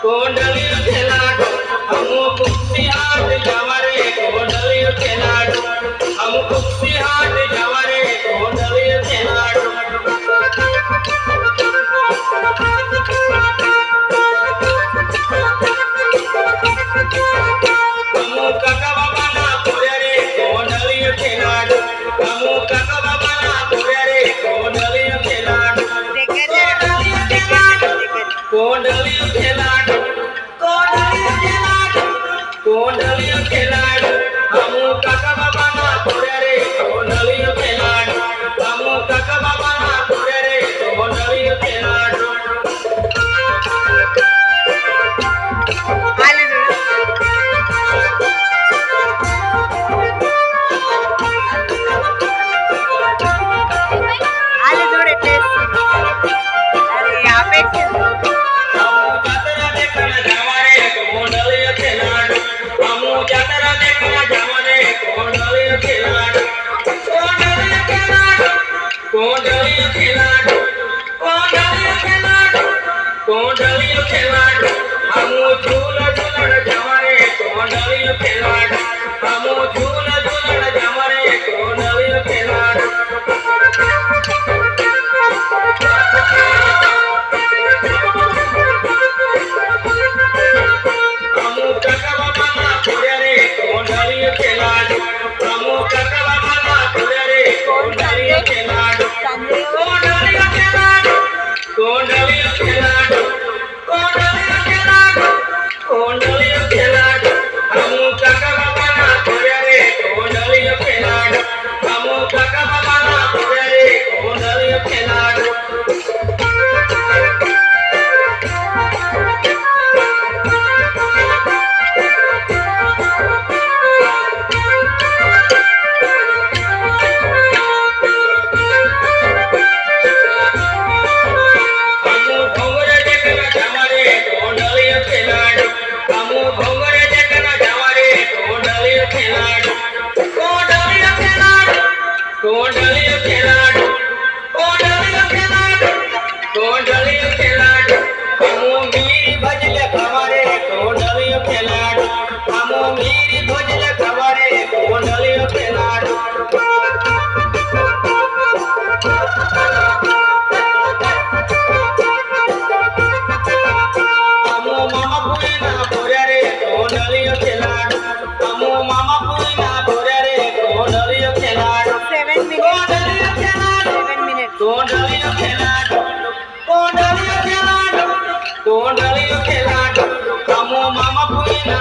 कोंडलियो खेलाडो हम कुस्ती हाट जवारे कोंडलियो खेलाडो हम कुस्ती हाट जवारे कोंडलियो खेलाडो हम काका बाबा ना पुरे रे कोंडलियो खेलाडो हम काका बाबा ना पुरे रे कोंडलियो खेलाडो कोंडलियो खेलाडो कोंडलियो खेलाडो हम काका बाबा ना पुरे रे कोंडलियो खेलाडो हम काका बाबा ना पुरे रे कोंडलियो खेलाडो कोंडलियो खेलाडो कोंडलियो खेलाडो कोंडलियो खेलाडो हम झूला झूलण जवारे कोंडलियो खेलाडो हम झूला झूलण जवारे कोंडलियो खेलाडो हम काका बाबा ना पुरे रे कोंडलियो खेलाडो हम काका बाबा ना पुरे रे कोंडलियो खेलाडो कोंडलियो खेलाडो कोंडलियो खेलाडो कोंडलियो खेलाडो कोंडलियो खेलाडो हम काका बाबा ना पुरे रे कोंडलियो खेलाडो हम काका बाबा ना पुरे रे कोंडलियो खेलाडो कोंडलियो खेलाडो कोंडलियो खेलाडो कोंडलियो खेलाडो हम मीरी भजले खवारे कोंडलियो खेलाडो हम मीरी भजले खवारे कोंडलियो खेलाडो हम मामा पुरी ना पुरे रे कोंडलियो खेलाडो हम मामा पुरी ना पुरे रे कोंडलियो खेलाडो 7 minutes. कोंडलियो खेलाडो कोंडलियो खेलाडो कोंडलियो खेलाडो हम मामा पुरी ना